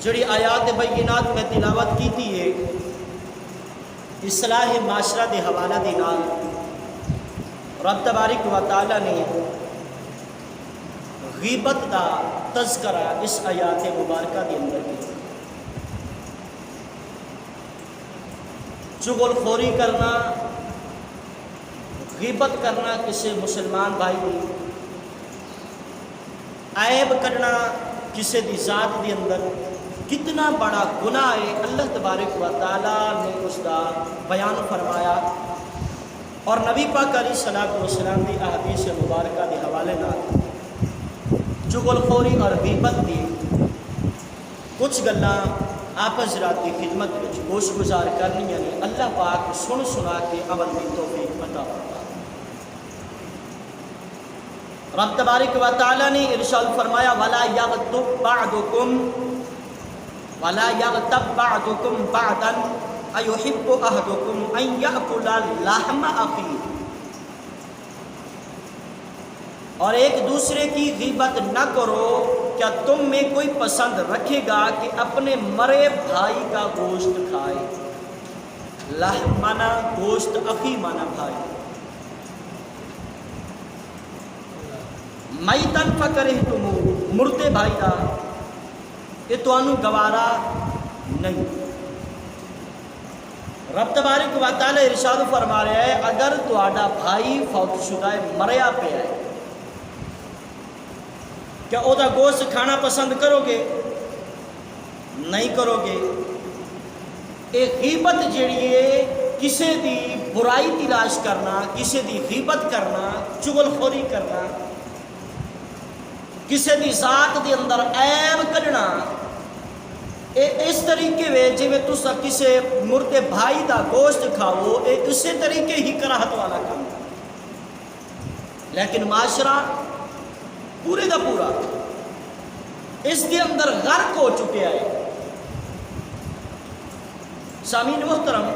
جڑی آیات بینات میں تلاوت کی تھی ہے اصلاح معاشرہ دے حوالہ دے نال رب تبارک و تعالی نے غیبت دا تذکرہ اس آیات مبارکہ دے اندر کیا۔ چغل خوری کرنا، غیبت کرنا کسی مسلمان بھائی دی، عیب کرنا کسی دی ذات دے اندر کتنا بڑا گناہ ہے، اللہ تبارک و تعالیٰ نے اس کا بیان فرمایا، اور نبی پاک علیہ السلام دی احادیث مبارکہ دے حوالے نال چغل خوری اور غیبت دی کچھ گلاں آپ حضرات کی خدمت میں گوش گزار کرنی، یعنی اللہ پاک سن سنا کے عمل کی توفیق عطا فرمائے۔ رب تبارک و تعالیٰ نے ارشاد فرمایا وَلَا يَغْتَبْ بَعْضُكُمْ بَعْضًا أَيُحِبُّ أَحَدُكُمْ أَن يَأْكُلَ لَحْمَ أَخِيهِ، اور ایک دوسرے کی غیبت نہ کرو، کیا تم میں کوئی پسند رکھے گا کہ اپنے مرے بھائی کا گوشت کھائے؟ لحم مانا گوشت، اخی مانا بھائی۔ میتن فکرہتموہ، مردے بھائی دا یہ توانو گوارا نہیں۔ رب تبارک و تعالی ارشاد فرما رہا ہے اگر تہاڈا بھائی فوت شدہ ہے، مریا پہ ہے، کیا او دا گوشت کھانا پسند کرو گے؟ نہیں کرو گے۔ ایک غیبت جیڑی ہے کسی دی برائی تلاش کرنا، کسی دی غیبت کرنا، چغل خوری کرنا، کسی دی ذات دے اندر عیب کڈنا، اس طریقے میں جی میں تسا کسی مردے بھائی دا گوشت کھاؤ، اسی طریقے ہی کراہت والا کام، لیکن معاشرہ پورے دا پورا اس کے اندر غرق ہو چکے ہے۔ سامعین محترم،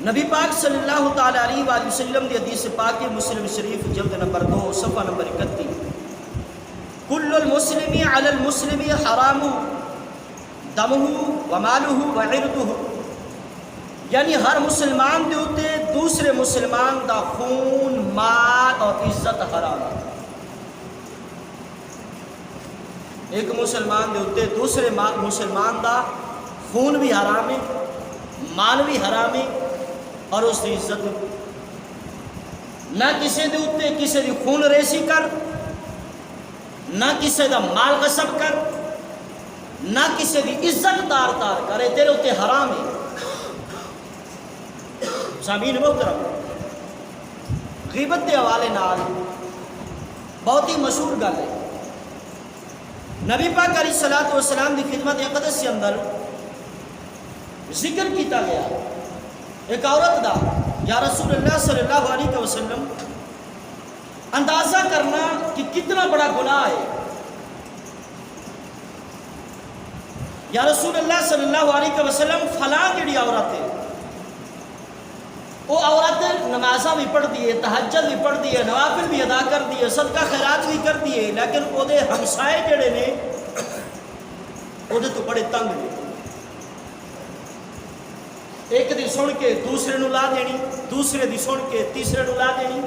نبی پاک صلی اللہ تعالی علیہ وآلہ وسلم دی حدیث پاک مسلم شریف جلد نمبر 2 صفحہ نمبر 31، کل المسلم علی المسلم حرام دمہ ومالہ وعرضہ، یعنی ہر مسلمان دے ہوتے دوسرے مسلمان دا خون، مال اور عزت حرام ہے۔ ایک مسلمان دے ہوتے دوسرے مسلمان دا خون بھی حرام ہے، مال بھی حرام ہے، اور اس کی عزت نہ کسی دے ہوتے کسی دی خون ریسی کر، نہ کسی دا مال غصب کر، نہ کسی دی عزت تار کرے، تیرے ہوتے حرام ہے۔ سامعین محترم، غیبت کے حوالے نال بہت ہی مشہور گل ہے۔ نبی پاک علیہ الصلوۃ والسلام کی خدمت اقدس کے اندر ذکر کیتا گیا ایک عورت دا، یا رسول اللہ صلی اللہ علیہ وسلم اندازہ کرنا کہ کتنا بڑا گناہ ہے۔ یا رسول اللہ صلی اللہ علیہ وسلم فلاں جڑی عورت ہے، وہ عورت نمازہ بھی پڑھ دیے، تہجد بھی پڑھ دیے، نوافل بھی ادا کر دیے، صدقہ خیرات بھی کر دیے، لیکن وہ دے ہمسائے جڑے نے وہ دے تو بڑے تنگ نے، ایک دی سن کے دوسرے نو لا دینی، دوسرے دی سن کے تیسرے نو لا دینی،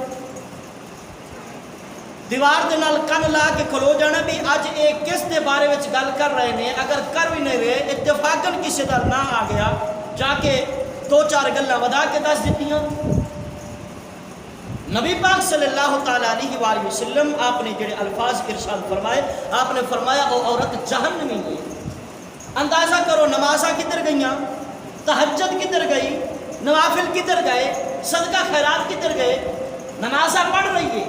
دیوار دے نال کن لا کے کھلو جانا بھی اج ایک کس دے بارے وچ گل کر رہے ہیں، اگر کر بھی نہیں رہے اتفاقاً کسی دا نہ آ گیا، جا کے دو چار گلاں ودا کے دس دیتیاں۔ نبی پاک صلی اللہ تعالی علیہ وآلہ وسلم آپ نے جڑے الفاظ ارشاد فرمائے، آپ نے فرمایا وہ عورت جہنمی ہے۔ اندازہ کرو نمازاں کدھر گئیاں، تہجد کدھر گئی، نوافل کدھر گئے، صدقہ خیرات کدھر گئے؟ نمازاں پڑھ رہی ہے،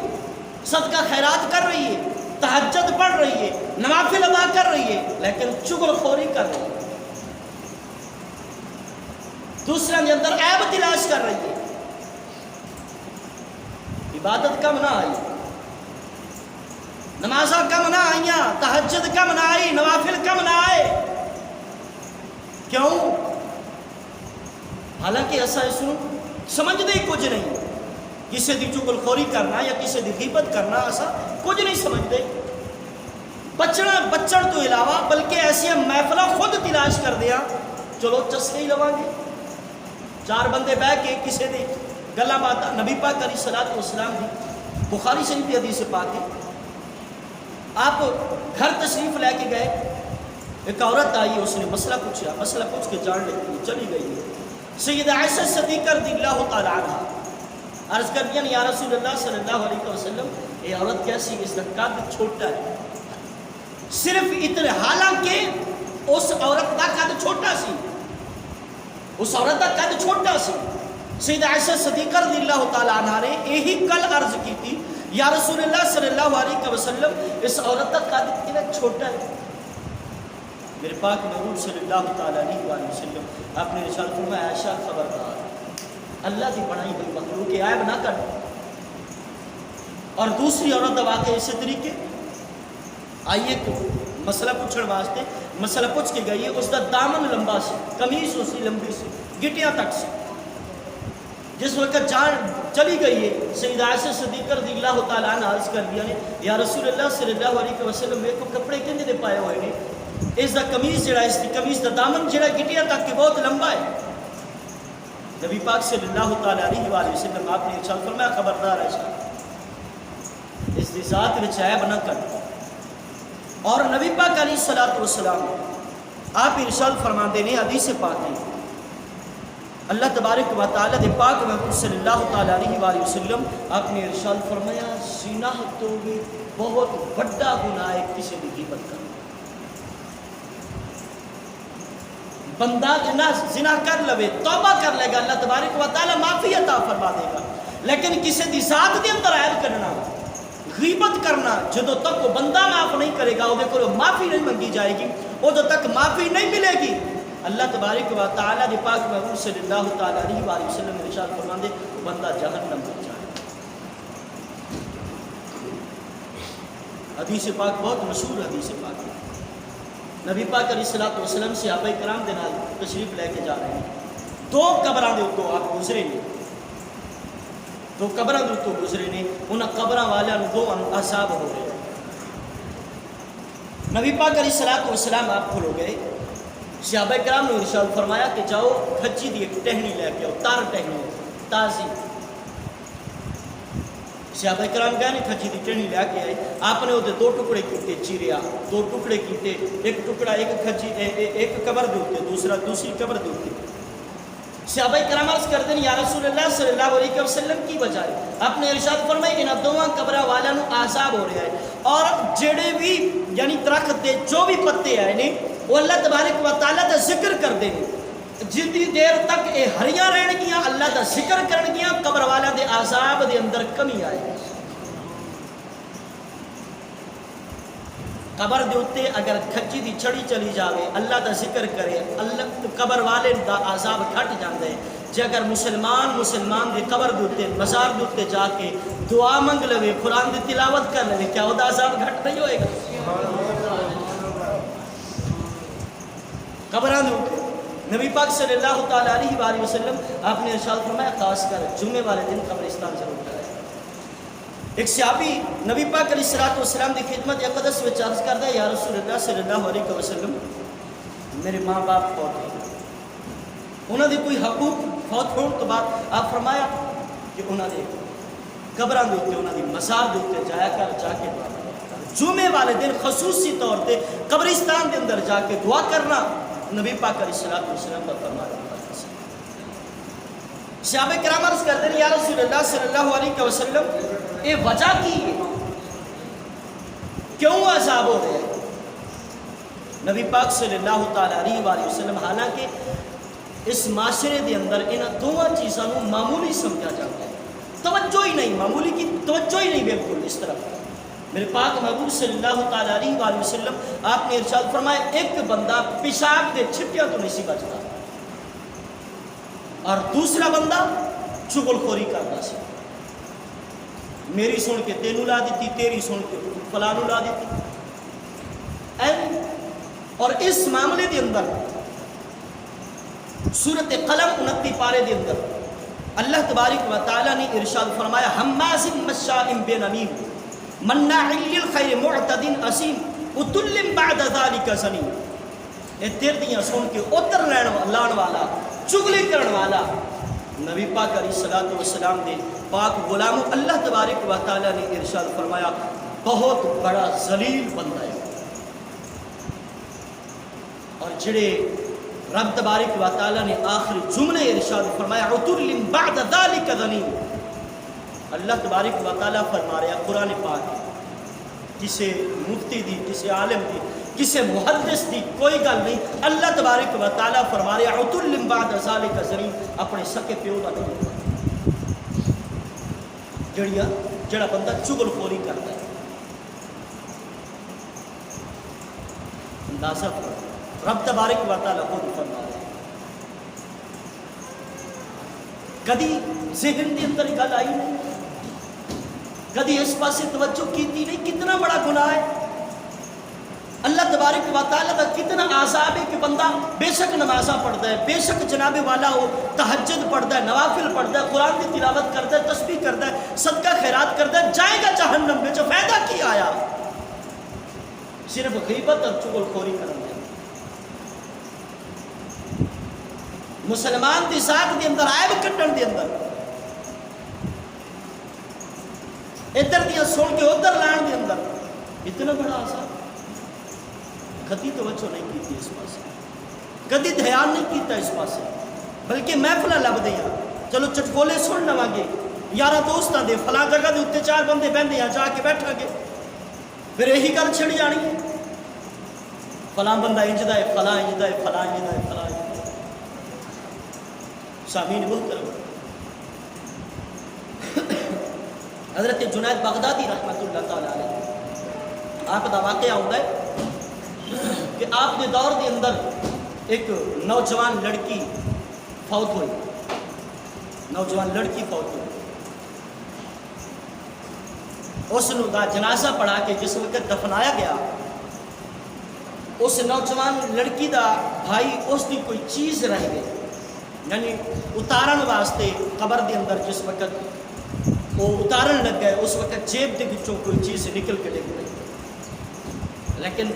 صدقہ خیرات کر رہی ہے، تہجد پڑھ رہی ہے، نوافل ادا کر رہی ہے، لیکن چغل خوری کر رہی ہے، دوسرے کے اندر عیب تلاش کر رہی ہے۔ عبادت کم نہ آئی، نمازاں کم نہ آئیاں، تہجد کم نہ آئی، نوافل کم نہ آئے، کیوں؟ حالانکہ ایسا اس کو سمجھ دے کچھ نہیں، کسی دی چغل خوری کرنا یا کسی دی غیبت کرنا ایسا کچھ نہیں سمجھ دے۔ بچن تو علاوہ بلکہ ایسے محفلہ خود تلاش کر دیا چلو چسکے ہی لواں گے. 4 بندے بہ کے کسی نے گلا بات نبی پاک علیہ الصلوۃ والسلام دی بخاری شریف کی حدیث پاک ہے. آپ گھر تشریف لے کے گئے, ایک عورت آئی, اس نے مسئلہ پوچھا, مسئلہ پوچھ کے جان لیتی چلی گئی ہے. سیدہ عائشہ صدیقہ رضی اللہ تعالی عنہ عرض کر دیا یا رسول اللہ صلی اللہ علیہ وسلم یہ عورت کیسی, اس کا قد چھوٹا ہے. صرف اتنے, حالانکہ اس عورت کا قد چھوٹا سی, اس عورت کا قد چھوٹا سی. سیدہ عائشہ صدیقہ رضی اللہ تعالی عنہ نے یہی کل عرض کی تھی یا رسول اللہ صلی اللہ علیہ وسلم اس عورت کا قد اتنا چھوٹا ہے. میرے پاک محبوب صلی اللہ تعالی علیہ وسلم آپ نے ارشاد فرمایا عائشہ خبردار, اللہ کی بنائی ہوئی مخلوق کے عیب نہ کر. اور دوسری عورت کا واقعہ اسی طریقے آئیے تو مسئلہ پوچھنے واسطے مسئلہ پوچھ کے گئی ہے, اس کا دامن لمبا سی, قمیص اس کی لمبی سی, گٹیاں تک سی. جس وقت جان چلی گئی ہے سیدہ عائشہ صدیقہ رضی اللہ تعالیٰ عنہ عرض کر دیا نے یا رسول اللہ صلی اللہ علیہ وسلم میرے کو کپڑے کہنے دے پائے ہوئے نے, اس دا قمیص جڑا, اس کی قمیص دا دامن جڑا گٹیاں تک کے بہت لمبا ہے. نبی پاک صلی اللہ تعالیٰ علیہ وآلہ وسلم آپ نے ارشاد فرمایا خبردار عائشہ اس دی ذات وچ عیب نہ کر. اور نبی پاک علیہ الصلوۃ والسلام آپ ارشاد فرماتے ہیں حدیث پاک ہے اللہ تبارک و تعالیٰ دے پاک محبوب صلی اللہ تعالیٰ علیہ وآلہ وسلم آپ نے ارشاد فرمایا زنا تو بھی بہت بڑا گناہ ہے کسی بھی غیبت کرنا. بندہ زنا کر لے توبہ کر لے گا اللہ تبارک و تعالیٰ معافی عطا فرما دے گا, لیکن کسی دی ذات دے اندر عیب کرنا غیبت کرنا جدوں تک وہ بندہ معاف نہیں کرے گا وہ کو معافی نہیں منگی جائے گی, ادو تک معافی نہیں ملے گی. اللہ تبارک و تعالیٰ دی پاک محبوب صلی اللہ تعالیٰ علیہ وآلہ وسلم نے ارشاد فرماندے وہ بندہ جہنم میں جائے. حدیث پاک بہت مشہور حدیث پاک ہے. نبی پاک علیہ الصلوۃ والسلام صحابہ کرام دے نال تشریف لے کے جا رہے ہیں, 2 قبراں دے اوتوں آپ گزرے نے, 2 قبراں دے اوتوں گزرے نے, انہاں قبراں والیاں نوں دوواں نوں عذاب ہو رہے. نبی پاک علیہ الصلوۃ والسلام آپ کھلو گئے, صحابہ کرام نے ارشاد فرمایا کہ جاؤ کھچی دی ایک ٹہنی لے کے آؤ, تار ٹہنی تازی. صحابہ کرام گئے نے کھچی دی ٹہنی لے کے آئے, آپ نے وہ 2 ٹکڑے کیتے, چیریا 2 ٹکڑے کیتے, ایک ٹکڑا ایک کھچی ایک قبر دے اوتے دوسری قبر دے اوتے. صحابہ کرام عرض کرتے ہیں یا رسول اللہ صلی اللہ علیہ وسلم کی وجہ ہے. آپ نے ارشاد فرمایا کہ انہاں دوواں قبراں والیاں نوں عذاب ہو رہا ہے, اور جڑے بھی یعنی درخت دے جو بھی پتے آئے نے وہ اللہ تبارک و تعالیٰ دا ذکر کر دیں, جتنی دیر تک یہ ہریاں رہن گیاں اللہ دا ذکر کرن گیاں قبر والیاں دے عذاب دے اندر کمی آئے گی. قبر دے اوتے اگر کھچی دی چھڑی چلی جاوے اللہ دا ذکر کرے اللہ قبر والے دا عذاب گھٹ جاندا ہے. جے اگر مسلمان دی قبر دے اوتے مزار دے اوتے جا کے دعا منگ لوے قرآن دی تلاوت کر لوے کیا وہ دا عذاب گھٹ نہیں ہوئے گا. قبراں دے اوتے نبی پاک صلی اللہ تعالیٰ علیہ وآلہ وسلم آپ نے ارشاد فرمایا خاص کر جمعے والے دن قبرستان ضرور جائے. ایک صحابی نبی پاک علیہ الصلوۃ والسلام کی خدمت اقدس میں عرض کرتا ہے یا رسول اللہ صلی اللہ علیہ وسلم میرے ماں باپ فوت ہیں, انہوں نے کوئی حقوق فوت ہونے تو بعد آپ فرمایا کہ انہوں نے قبراں دے اوتے انہوں نے مزار دے اوتے جایا کر جا کے دعا کر. جمعے والے دن خصوصی طور پہ قبرستان دے اندر جا کے دعا کرنا نبی پاک علیہ الصلوۃ والسلام کا فرمان ہے. صحابہ کرام عرض کرتے ہیں یا رسول اللہ صلی اللہ علیہ وسلم یہ وجہ کی ہے, کیوں عذاب ہو رہے ہیں؟ نبی پاک صلی اللہ تعالیٰ علیہ وآلہ وسلم حالانکہ اس معاشرے دے اندر انہاں دونوں چیزوں معمولی سمجھا جاتا ہے, توجہ ہی نہیں, معمولی کی توجہ ہی نہیں بالکل اس طرف. میرے پاک محبوب صلی اللہ تعالیٰ علیہ وآلہ وسلم آپ نے ارشاد فرمایا ایک بندہ پیشاب دے چھٹیاں تو نہیں سی بچتا, اور دوسرا بندہ چغل خوری کرتا سی, میری سن کے تینوں لا دیتی, تیری سن کے فلانوں لا دیتی. اور اس معاملے دے اندر سورۃ قلم 29 پارے دے اندر اللہ تبارک و تعالیٰ نے ارشاد فرمایا حماز مشاء بنمیم مناع للخیر معتد اثیم اتلم بعد ذالک زنیم، اے تیر دیاں سن کے اتر لان والا، چگلی کرن والا نبی پاک علیہ الصلوۃ والسلام دے پاک غلاموں اللہ تبارک و تعالی نے ارشاد فرمایا بہت بڑا ذلیل بندہ ہے۔ اور جڑے رب تبارک و تعالی نے آخری جملے ارشاد فرمایا اتلم بعد ذالک زنیم، اللہ تبارک و تعالی فرما رہا قرآن پاک کسے مفتی دی، کسے عالم دی، کسے محدث دی کوئی گل نہیں، اللہ تبارک و تعالی فرما رہا اتلم بعد ذالک زنیم، اپنے سکے پیو دا نہیں جڑا بندہ چگل خوری کرتا ہے۔ اندازہ رب تبارک و تعالی خود فرما رہا ہے۔ کدی ذہن کے اندر گل آئی نہیں، کدی اس پاسے توجہ کیتی نہیں، کتنا بڑا گناہ ہے۔ اللہ تبارک و تعالیٰ کا کتنا عذاب ہے کہ بندہ بے شک نمازاں پڑھتا ہے، بے شک جناب والا ہو تہجد پڑھتا ہے، نوافل پڑھتا ہے، قرآن کی تلاوت کرتا ہے، تسبیح کرتا ہے، صدقہ خیرات کرتا ہے، جائے گا جہنم میں، جو فائدہ کی آیا صرف غیبت اور چغل خوری کرنا ہے۔ مسلمان دی ذات دے اندر عیب کڈن دے اندر، ادھر دیا سن کے ادھر لان دے اندر اتنا بڑا عذاب، کدی توجہ نہیں کی اس پاسے، کدی دھیان نہیں کیتا اس پاسے، بلکہ محفل لب دیا چلو چٹکولے سن لواں گے، یارہ دوستاں دے فلاں جگہ دے اتنے چار بندے بہندے ہیں جا کے بیٹھا گے، پھر یہی گل چھڑ جانی ہے فلاں بندہ انجدہ ہے، فلاں انجدہ ہے، فلاں انجدہ ہے، فلاں انجدہ ہے۔ سامعین محترم، حضرت جنید بغدادی رحمۃ اللہ تعالی علیہ آپ دا واقعہ ہوتا ہے کہ آپ کے دور کے اندر ایک نوجوان لڑکی فوت ہوئی، نوجوان لڑکی فوت ہوئی، اس کا جنازہ پڑھا کے جس وقت دفنایا گیا، اس نوجوان لڑکی دا بھائی اس کی کوئی چیز رہ گئی، یعنی اتارن واسطے قبر دے اندر جس وقت وہ اتارن لگ گئے اس وقت جیب دے وچوں کوئی چیز نکل کے ڈگ گئی، لیکن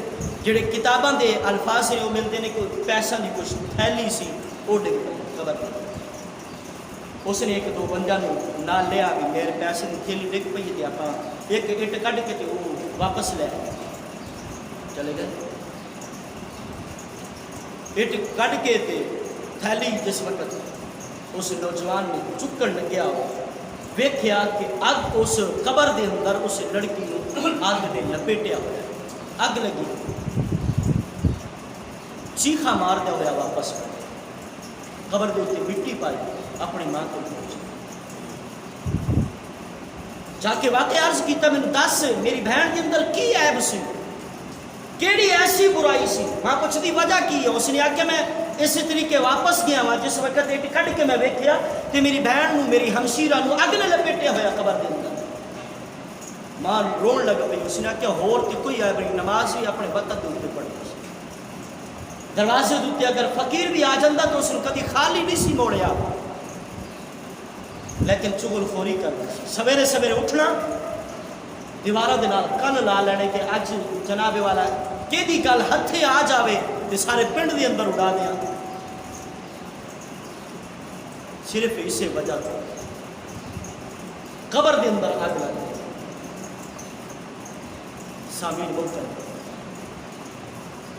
جڑے کتاباں دے الفاظ ہیں وہ ملتے ہیں کوئی پیسہ نہیں، کچھ تھیلی سی وہ ڈگ گئی قبر دے۔ اس نے ایک دو بندہ نال لیا بھی میرے پیسے کی تھیلی ڈگ پئی تے آپ ایک اٹ کڈ کے تے وہ واپس لے چلے گئے، اٹ کڈ کے تے تھیلی جس وقت اس نوجوان نے چکن لگیا ویکھیا کہ اگ اس قبر دے اندر اس لڑکی کو اگ نے لپیٹیا ہوا، اگ لگی، چیخا مار دیا ہوا واپس قبر دے اتنے مٹی پائی، اپنی ماں کو پہنچی جا کے واقعہ عرض کیتا میں دس میری بہن کے اندر کی عیب سی، کیڑی ایسی برائی سی؟ ماں پوچھتی وجہ کی ہے؟ اس نے آخیا میں اسی طریقے واپس گیا ہوا جس وقت اٹ کڈ کے میں ویکھیا تے میری بہن نو میری ہمشیرہ نو اگ نے لپیٹیا ہوا قبر دے اندر۔ ماں رون لگ پئی، اس نے آخیا ہور تے کوئی عیب نہیں، نماز بھی اپنے وقت دے اوپر پڑھی، دروازے دے اوپر اگر فقیر بھی آ جاندا تو اس نے کدی خالی نہیں سی موڑیا، لیکن چغل خوری کردا سی۔ سویرے سویرے اٹھنا، دیواراں دے نال کن لا لینے کہ اج جناب والا کیدی گل ہتھے آ جاوے تے سارے پنڈ دے اندر اڑا دیا، صرف اسی وجہ تو قبر دے اندر اگ لگ گئی۔ سامعین محترم،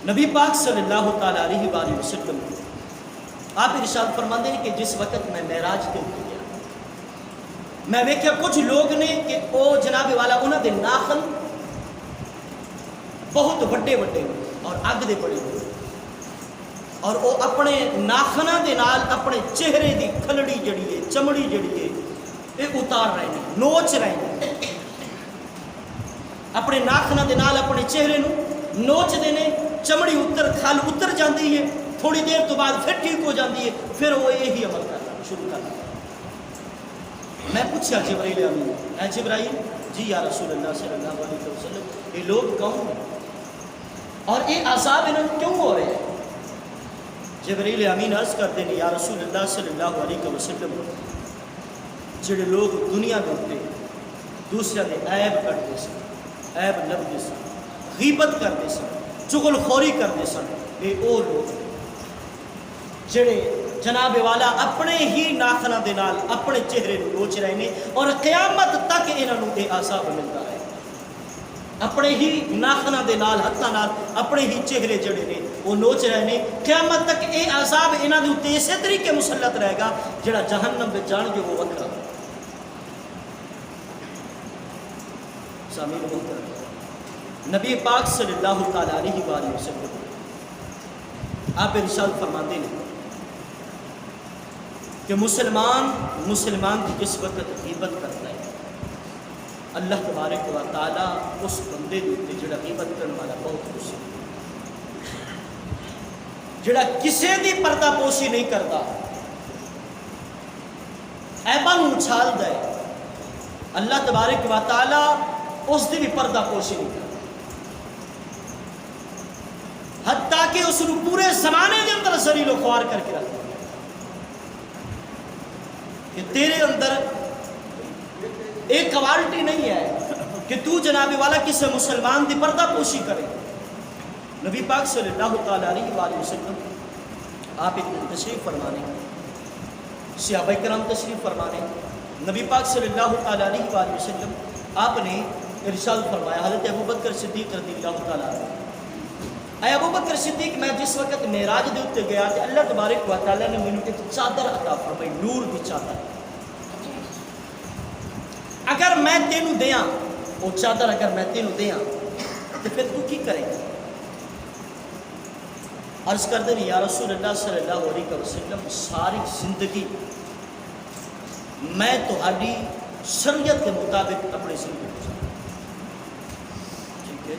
نبی پاک صلی اللہ تعالی علیہ وآلہ وسلم آپ ارشاد فرماندے ہیں کہ جس وقت میں معراج تے گیا میں ویکھیا کچھ لوگ نے کہ او جناب والا انہاں دے ناخن بہت وڈے وڈے اور اگ دے بڑے ہوئے، اور وہ اپنے ناخناں دے نال اپنے چہرے دی کھلڑی جڑی ہے، چمڑی جڑی ہے، یہ اتار رہے ہیں، نوچ رہے ہیں، اپنے ناخناں دے نال اپنے چہرے نو نوچ دینے، چمڑی اتر کھل اتر جاندی ہے، تھوڑی دیر تو بعد پھر ٹھیک ہو جاندی ہے، پھر وہ یہی عمل کرنا شروع کرنا۔ میں پوچھا جبرائیل امین، اے جبرائیل جی یا رسول اللہ صلی اللہ علیہ وسلم، یہ لوگ کون ہیں اور یہ عذاب انہوں کیوں ہو رہے ہیں؟ جبرائیل امین عرض کرتے ہیں یا رسول اللہ صلی اللہ علیہ وسلم، جڑے لوگ دنیا کے اوپر دوسرے دے عیب کٹتے سن، عیب لبتے سن، غیبت کرتے سن، چغل خوری کرتے سن، یہ وہ لوگ جڑے جناب والا اپنے ہی ناخنا دے نال اپنے چہرے نو نوچ رہے ہیں اور قیامت تک انہاں نو یہ عذاب ملتا ہے. اپنے ہی ناخنا دے نال ہتھاں نال اپنے ہی چہرے جڑے نے وہ نوچ رہے ہیں. قیامت تک یہ عذاب انہاں دے اوتے اسی طریقے مسلط رہے گا جڑا جہنم وچ جان گے وہ وکھرا. سامعین محترم، نبی پاک صلی اللہ تعالی علیہ وآلہ وسلم آپ ارشاد فرماتے ہیں کہ مسلمان کی جس وقت غیبت کرتا ہے اللہ تبارک و تعالیٰ اس بندے کے جڑا غیبت کرنے والا بہت خوش ہے، جڑا کسی دی پردہ پوشی نہیں کرتا، عیباں نوں اچھالدا ہے، اللہ تبارک و تعالیٰ اس دی بھی پردہ پوشی نہیں کرتا، حتیٰ کہ اس نوں پورے زمانے کے اندر ذلیل و خوار کر کے رکھتا ہے کہ تیرے اندر ایک کوالٹی نہیں ہے کہ تو جناب والا کسی مسلمان دی پردہ پوشی کرے. نبی پاک صلی اللہ تعالیٰ علیہ وآلہ وسلم آپ ایک دن تشریف فرمانے، صحابہ کرام تشریف فرمانے، نبی پاک صلی اللہ تعالیٰ علیہ وآلہ وسلم آپ نے ارشاد فرمایا، حضرت ابو بکر صدیق رضی اللہ تعالیٰ عنہ، اے ابو بکر صدیق میں جس وقت معراج دے اتے گیا کہ اللہ تبارک و تعالیٰ نے مجھے ایک چادر عطا فرمائی، نور دی چادر. اگر میں تینوں دیاں وہ چادر، اگر میں تینوں دیاں تو پھر تو کی کرے گا؟ عرض کر دیں یا رسول اللہ صلی اللہ علیہ وسلم ساری زندگی میں تہاڈی شریعت کے مطابق اپنی زندگی گزاروں. ٹھیک ہے،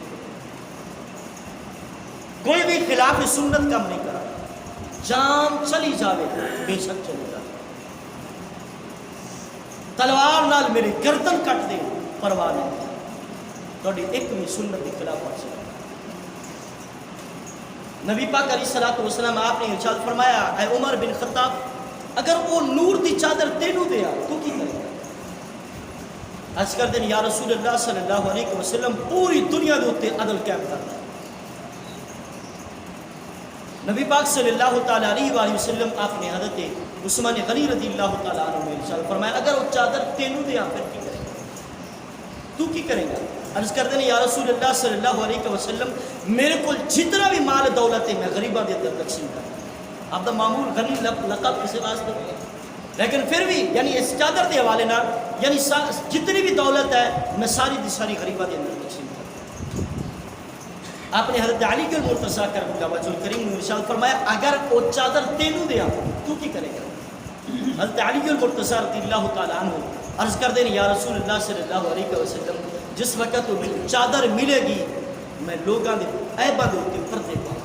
کوئی بھی خلاف سنت کم نہیں کرا، جان چلی جاوے بے شک چلی جاوے، تلوار نال میری گردن کٹ دے پرواہ نہیں، تھوڑی ایک بھی سنت کے خلاف ورزی. نبی پاک علیہ الصلوۃ والسلام آپ نے ارشاد فرمایا، اے عمر بن خطاب اگر وہ نور دی چادر تینوں دیا تو کی کرے گا؟ عرض کر دیں یا رسول اللہ صلی اللہ علیہ وسلم پوری دنیا دے اوتے عدل قائم کرنا. نبی پاک صلی اللہ تعالیٰ علیہ وآلہ وسلم آپ نے حضرت عثمان غنی رضی اللہ تعالیٰ عنہ میں ارشاد فرمایا اگر وہ چادر تینوں دیا پھر کی کرے گا؟ تو کی کرے گا؟ عرض کر دیں یا رسول اللہ صلی اللہ علیہ وسلم میرے کو جتنا بھی مال دولت ہے میں غریباں دے اندر تقسیم کرتا. آپ دا معمول غنی لقب کسی واسطے نہیں ہے، لیکن پھر بھی یعنی اس چادر کے حوالے نال یعنی جتنی بھی دولت ہے میں ساری دی ساری غریباں دے اندر تقسیم کرتا. آپ نے حضرت علی کے المرتضیٰ کرم اللہ وجہ الکریم نے ارشاد فرمایا اگر وہ چادر تینوں دیا تو کی کرے گا؟ حضرت علی کے المرتضیٰ رضی اللہ تعالیٰ عنہ عرض کر دیں یا رسول اللہ صلی اللہ علیہ وسلم جس وقت وہ چادر ملے گی میں لوگاں دے عیباں دے اوتے پردے پاؤں.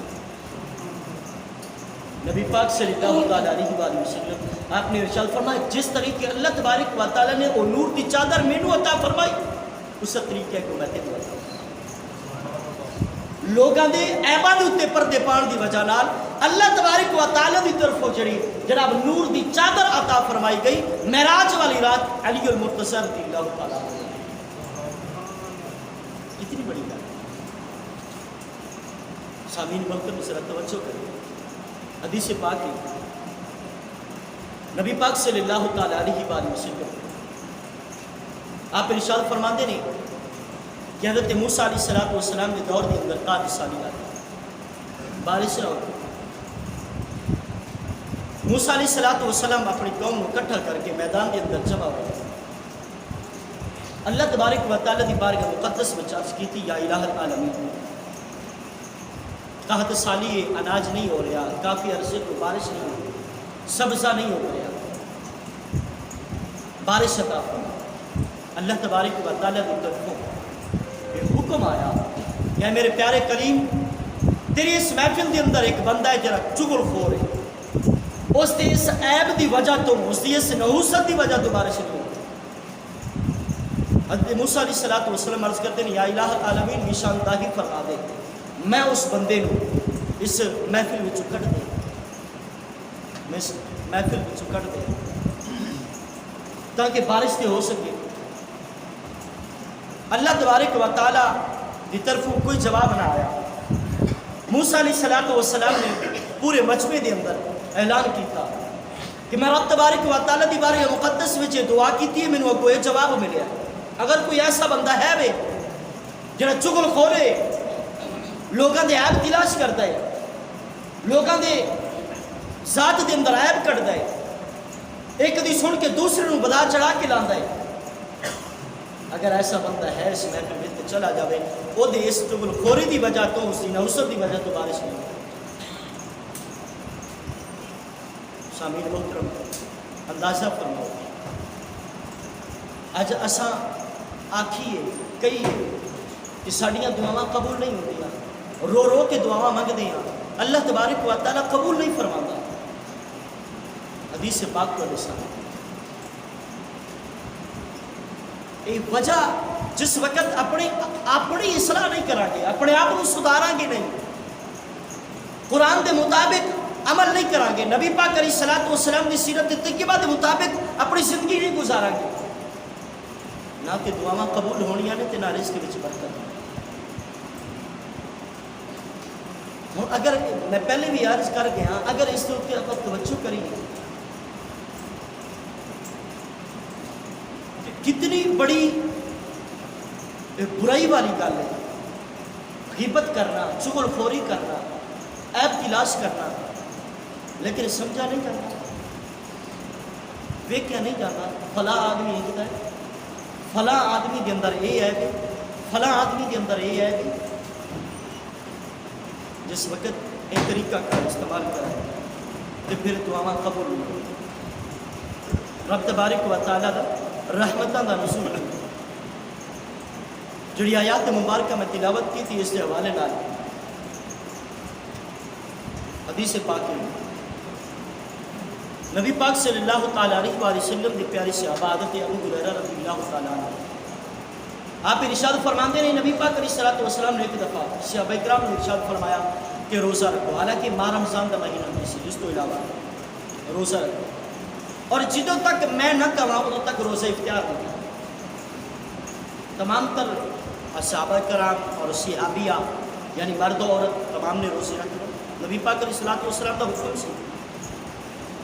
نبی پاک صلی اللہ تعالیٰ علیہ وآلہ وسلم آپ نے ارشاد فرمایا جس طریقے اللہ تبارک و تعالیٰ نے وہ نور دی چادر مینوں عطا فرمائی اس طریقے کو میں تینوں عطا فرمائی. لوگاں دے عیباں دے اوتے پردے پاؤن دی وجہ نال اللہ تبارک و تعالیٰ دی طرفوں جڑی جناب نور دی چادر عطا فرمائی گئی معراج والی رات علی المرتضیٰ رضی اللہ تعالیٰ عنہ. کتنی بڑی بات. سامعین محترم ذرا توجہ کریں، حدیث پاک ہے نبی پاک صلی اللہ تعالیٰ علیہ وآلہ وسلم آپ ارشاد فرماندے نے کہ حضرت موسیٰ علیہ السلام کے دور کے اندر قحط سالی آئی، بارش نہ ہوتی. موسیٰ علیہ السلام اپنی قوم کو اکٹھا کر کے میدان کے اندر جمع ہوئے. اللہ تبارک و تعالیٰ دی بارگاہ مقدس میں عرض کی تھی یا الہ العالمین قحط سالی ہے، اناج نہیں ہو رہا، کافی عرصے کو بارش نہیں ہو رہی، سبزہ نہیں ہو رہا، بارش عطا فرما. اللہ تبارک و تعالیٰ کی طرفوں ایک حکم آیا کہ میرے پیارے کریم تیری اس محفل کے اندر ایک بندہ ہے جرا چغل خور ہے، اس دی اس عیب دی وجہ تو اس دی اس نحوست دی وجہ تو بارش نہیں ہو. حضرت موسیٰ علیہ السلام عرض کرتے ہیں یا الہ العالمین نشاندہی فرما دے میں اس بندے نو اس محفل وچوں کٹ دے، میں اس محفل وچوں کٹ دے تاکہ بارش تے ہو سکے. اللہ تبارک و تعالیٰ کی طرفوں کوئی جواب نہ آیا۔ موسیٰ علیہ السلام نے پورے مجمع دے اندر اعلان کیتا کہ میں رب تبارک و تعالیٰ دی بارے مقدس وچ دعا کیتی ہے، مینوں اگوں یہ جواب ملیا۔ اگر کوئی ایسا بندہ ہے وے جڑا چغل خورے، لوگاں دے عیب تلاش کرتا ہے، لوگاں دے ذات دے اندر عیب کڈدا ہے، ایک دی سن کے دوسرے نوں بلا چڑھا کے لاندا ہے، اگر ایسا بندہ ہے اس محفل میں تے چلا جاوے، وہ دے اس چغل خوری دی وجہ تو اس دی نوسط دی وجہ تو بارش نہیں ہوتی۔ سامعین محترم، اندازہ فرماؤ، اج اساں آکھیے کئی کہ ساڈیاں دعاواں قبول نہیں ہوندیاں، رو رو کے دعاواں منگدے ہیں، اللہ تبارک و تعالیٰ قبول نہیں فرماندا۔ حدیث پاک کو لسان یہ وجہ جس وقت اپنی اصلاح نہیں کریں گے، اپنے آپ کو سدھاریں گے نہیں، قرآن دے مطابق عمل نہیں کریں گے، نبی پاک علیہ الصلوۃ والسلام کی سیرت طیبہ دے مطابق اپنی زندگی نہیں گزاریں گے، نہ کہ دعاواں قبول ہونیاں نے تے نہ رزق وچ برکت۔ ہوں اگر میں پہلے بھی عرض کر گیا، اگر اس کے اوپر توجہ کریے کتنی بڑی برائی والی گل ہے غیبت کرنا، چغل خوری کرنا، عیب تلاش کرنا، لیکن سمجھا نہیں کرنا، ویکھیا نہیں جاتا فلاں آدمی ایک ہے، فلاں آدمی کے اندر یہ ہے، فلاں آدمی کے اندر یہ ہے۔ جس وقت ایک طریقہ کا استعمال کریں تو پھر دعاواں قبول نہیں ہوتی۔ رب تبارک و تعالیٰ دا رحمتاں دا نزول ہے، جڑی آیات مبارکہ میں تلاوت کی تھی اس کے حوالے نال حدیث پاک ہے، نبی پاک صلی اللہ تعالیٰ علیہ وآلہ وسلم دی پیاری صحابہ حضرت ابو ہریرہ رضی اللہ تعالیٰ عنہ آپ ارشاد فرماندے ہیں، نبی پاک علیہ الصلوۃ والسلام نے ایک دفعہ صحابہ کرام نے ارشاد فرمایا کہ روزہ رکھو، حالانکہ ماہ رمضان کا مہینہ نہیں سی، جس تو علاوہ روزہ رکھو، اور جدوں تک میں نہ کہاں ادوں تک روزہ اختیار نہیں کرنا۔ تمام تر صحابہ کرام اور صحابیہ یعنی مرد و عورت تمام نے روزے رکھنا، نبی پاک علیہ الصلوۃ والسلام کا حکم سی۔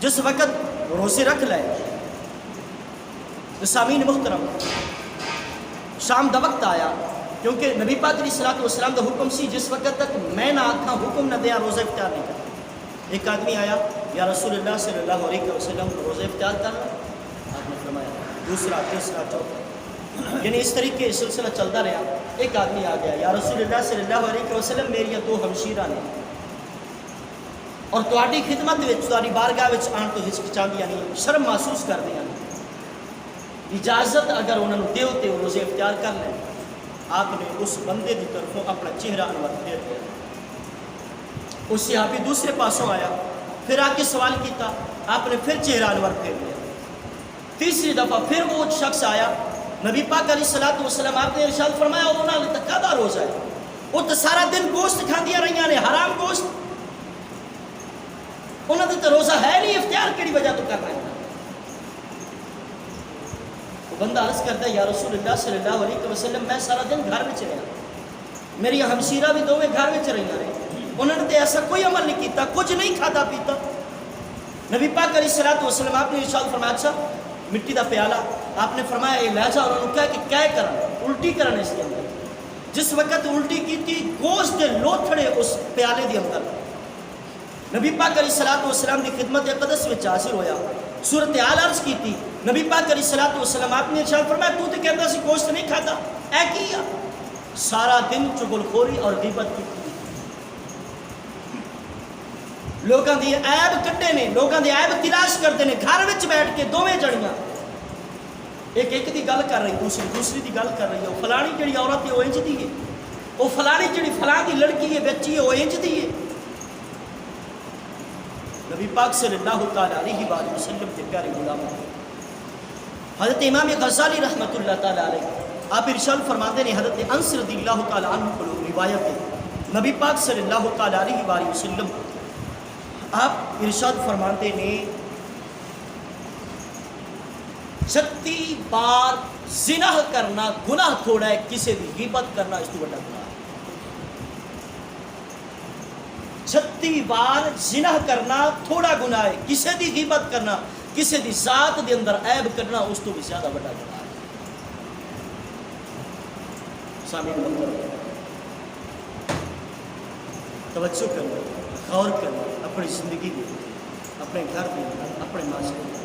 جس وقت روزے رکھ لے تو سامعین محترم شام دا وقت آیا، کیونکہ نبی پاک علیہ الصلوۃ والسلام کا حکم سی جس وقت تک میں نہ آکھاں حکم نہ دیا روزہ اختیار نہیں کرنا۔ ایک آدمی آیا، یا رسول اللہ صلی اللہ علیہ وسلم روزہ اختیار کرنا، آپ نے فرمایا، دوسرا تیسرا چوتھا، یعنی اس طریقے سلسلہ چلتا رہا۔ ایک آدمی آ گیا، یا رسول اللہ صلی اللہ علیہ وسلم میری دو ہمشیرہ نے اور تہاڈی خدمت وچ تہاڈی بارگاہ وچ آن تو ہچکچاندیاں نہیں، شرم محسوس کردیاں نہیں، اجازت اگر انہوں نے دیو تے روزے اختیار کر لیں۔ آپ نے اس بندے کی طرفوں اپنا چہرہ انور پھیر دیا۔ اس صحابی دوسرے پاسوں آیا، پھر آ کے سوال کیتا، آپ نے پھر چہرہ انور پھیر دیا۔ تیسری دفعہ پھر وہ شخص آیا، نبی پاک علیہ الصلوۃ والسلام آپ نے ارشاد فرمایا انہوں نے تک کدا روزہ ہے، وہ تو سارا دن گوشت کھاندیاں رہیاں نے، حرام گوشت، انہوں نے تو روزہ ہے نہیں، اختیار کیڑی وجہ تو کر رہے ہیں۔ بندہ عرض کرتا ہے، یا رسول اللہ صلی اللہ علیہ وسلم میں سارا دن گھر میں رہا، میری ہمشیرہ بھی دونوں گھر میں رہی رہے، انہوں نے تو ایسا کوئی عمل نہیں کیتا، کچھ نہیں کھاتا پیتا۔ نبی پاک علیہ الصلوۃ والسلام آپ نے ارشاد فرمایا، اچھا مٹی دا پیالہ، آپ نے فرمایا یہ لے جا، اور انہوں نے کہا کہ کیا کرنا، الٹی کرنا اس کے اندر۔ جس وقت الٹی کی تھی گوشت کے لوتھڑے اس پیالے کے اندر، نبی پاک علیہ الصلوۃ والسلام کی خدمت اقدس میں حاضر ہویا، صورتحال عرض کی تھی، نبی پاک علیہ الصلوۃ والسلام آپ نے ارشاد فرمایا تو تے کہندا سی گوشت نہیں کھاتا، اے کیا سارا دن چغل خوری اور غیبت کی، لوگاں دی عیب کٹے نے، لوگاں دی عیب تلاش کرتے ہیں، گھر وچ بیٹھ کے دوویں جڑیاں ایک ایک دی گل کر رہی، دوسری دی گل کر رہی ہے، فلانی جڑی عورت ہے وہ انج دی ہے، وہ فلانی جڑی فلاں دی لڑکی ہے بچی ہے وہ انج دی ہے۔ نبی پاک صلی اللہ تعالیٰ علیہ وآلہ وسلم کے پیارے غلام حضرت امام غزالی رحمۃ اللہ تعالیٰ علیہ آپ ارشاد فرماتے ہیں، حضرت انس رضی اللہ تعالیٰ عنہ کو روایت ہے، نبی پاک صلی اللہ تعالیٰ علیہ وآلہ وسلم آپ ارشاد فرماتے ہیں 36 بار زنا کرنا گناہ تھوڑا ہے، کسی بھی غیبت کرنا اس تو بڑا گناہ ہے۔ 36 بار زنا کرنا تھوڑا گناہ ہے، کسی دی غیبت کرنا، کسی دی ذات دے اندر عیب کرنا اس تو بھی زیادہ بڑا گناہ ہے۔ سامعین محترم، توجہ کرنا، غور کرنا اپنی زندگی میں، اپنے گھر میں، اپنے معاشرے میں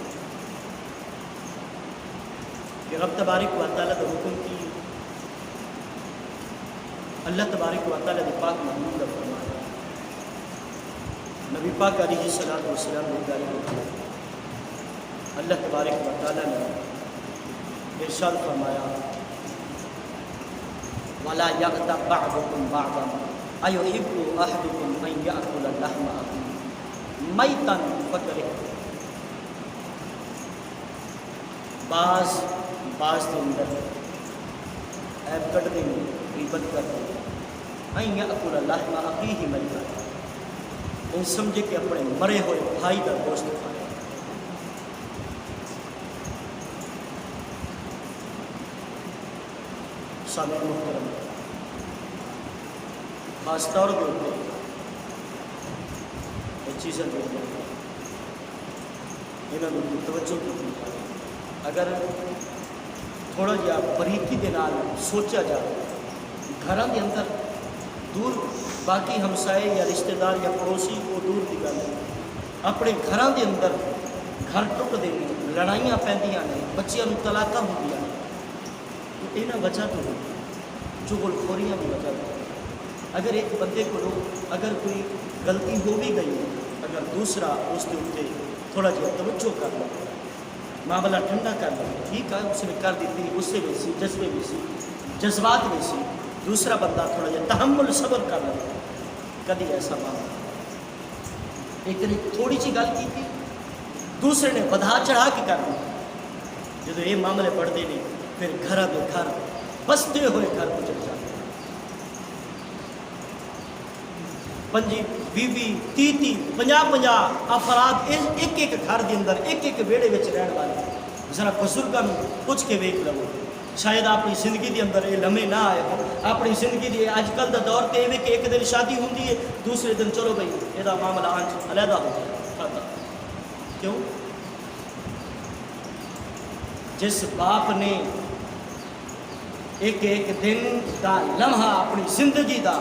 کہ رب تبارک و تعالیٰ کا حکم کی، اللہ تبارک و تعالیٰ نے پاک محمود کا فرمایا، نبی پاک علیہ الصلوۃ والسلام نے پیارے ہوتے اللہ تبارک و تعالیٰ نے ارشاد فرمایا وَلَا يَغْتَبْ بَعْضُكُمْ بَعْضًا أَيُحِبُّ أَحَدُكُمْ أَن يَأْكُلَ لَحْمَ أَخِيهِ مَيْتًا فَكَرِهْتُمُوهُ۔ بعض کے اندر عیب کٹ دیں گے، غیبت کر دیں گے، أَن يَأْكُلَ لَحْمَ أَخِيهِ مَيْتًا، ان سمجھے کہ اپنے مرے ہوئے بھائی کا گوشت کھائے۔ سامعین محترم، خاص طور کے اوپر یہ چیزیں دیکھیں انہوں نے توجہ کی، اگر تھوڑا جہا بریکی دے نال سوچا جائے گھراں دے اندر دور باقی ہمسائے یا رشتہ دار یا پڑوسی کو دور کی گل ہے، اپنے گھراں دے اندر گھر ٹوٹ دے نے، لڑائیاں پیندیاں نے، بچیاں نوں طلاقاں ہوندیاں نے، تو یہاں وجہ تو ہوئی چغل خوریاں کی وجہ تو اگر ایک بندے کو اگر کوئی غلطی ہو بھی گئی ہے، اگر دوسرا اس کے اوپر تھوڑا جہا توجہ کر لو، معاملہ ٹھنڈا کر لو، ٹھیک ہے اس نے کر دیتی، غصے میں سی، جذبے میں سی، جذبات میں سی، دوسرا بندہ تھوڑا جہا تحمل صبر کر لو، کدی ایسا معاملہ ایک نے تھوڑی سی گل کی تھی دوسرے نے بڑھا چڑھا کے کر دی، جب یہ معاملے بڑھتے نہیں پھر گھر دے گھر بستے ہوئے گھر کو چل جاتے، 25 20 30 50 افراد ایک ایک گھر دے اندر ایک ایک ویڑے وچ رہن والے، ذرا بزرگاں پوچھ کے ویکھ لو، شاید اپنی زندگی دے اندر یہ لمحے نہ آئے ہو، اپنی زندگی دے اج کل دا دور تے کہ ایک دن شادی ہوندی ہے دوسرے دن چلو بھائی یہ معاملہ آنچ علیحدہ ہو گیا، کیوں؟ جس باپ نے ایک ایک دن دا لمحہ اپنی زندگی دا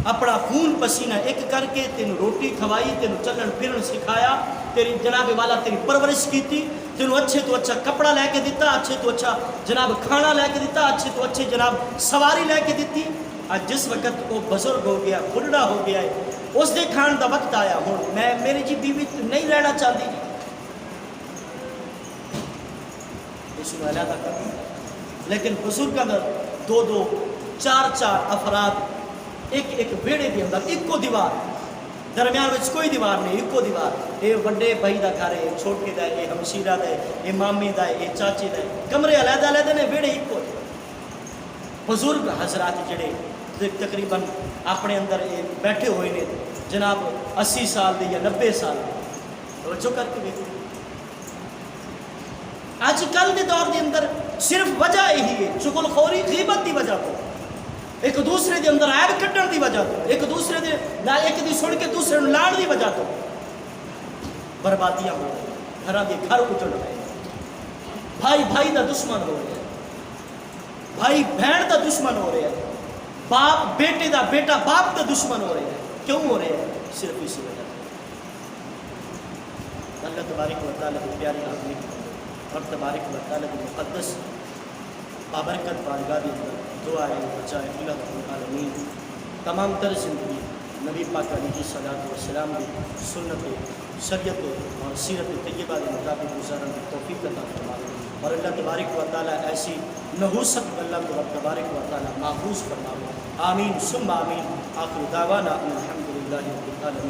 اپنا خون پسینہ ایک کر کے تینوں روٹی کھوائی، تینوں چلن پھرن سکھایا، تیری جناب والا تیری پرورش کی تھی، تینوں اچھے تو اچھا کپڑا لے کے دیتا، اچھے تو اچھا جناب کھانا لے کے دیتا، اچھے تو اچھے جناب سواری لے کے دیتی، آج جس وقت وہ بزرگ ہو گیا بڑھڑا ہو گیا ہے اس دے کھان دا وقت آیا ہوں میں میری جی بیوی نہیں رہنا چاہتی جی اس کو علیحدہ کر دیا، لیکن بزرگ اگر 2 4 افراد ایک ایک بیڑے دے اندر ایکو دیوار درمیان وچ کوئی دیوار نہیں، ایکو دیوار، یہ وڈے بھائی دا گھر ہے، چھوٹے دا ہے، یہ ہمشیرہ دا ہے، یہ مامی دا ہے، یہ چاچے دا ہے، کمرے علیحدہ علیحدہ نے، بیڑے ایکو ہے۔ بزرگ حضرات جڑے تقریباً اپنے اندر بیٹھے ہوئے نے جناب 80 سال دے یا 90 سال توجہ کر کے دیکھو، آج کل کے دور کے اندر صرف وجہ یہی ہے چغل خوری غیبت کی وجہ تو، ایک دوسرے کے اندر عیب کٹن کی وجہ تو، ایک دوسرے دے ایک دی سن کے دوسرے نوں لاڑ کی وجہ تو بربادیاں ہو رہی، گھراں دے گھر اجڑ رہے، بھائی بھائی دا دشمن ہو رہا ہے، بھائی بہن دا دشمن ہو رہا ہے، باپ بیٹے دا بیٹا باپ دا دشمن ہو رہا ہے، کیوں ہو رہا ہے؟ صرف اسی وجہ اللہ تبارک و تعالیٰ کی پیاری آدمی رب تبارک و تعالیٰ کی مقدس بابرکت بارگاہ کے اندر دعا ہے بچائے اللہ رب العالمین تمام تر زندگی نبی پاک علیہ الصلوۃ والسلام کی سنت شریعت اور سیرت طیبہ کے مطابق گزارن کی توفیق عطا فرمائے، اور اللہ تبارک و تعالیٰ ایسی نحوست اللہ کو رب تبارک و تعالیٰ محفوظ فرمائے، آمین ثم آمین، آخر دعوانا الحمدللہ رب العالمین۔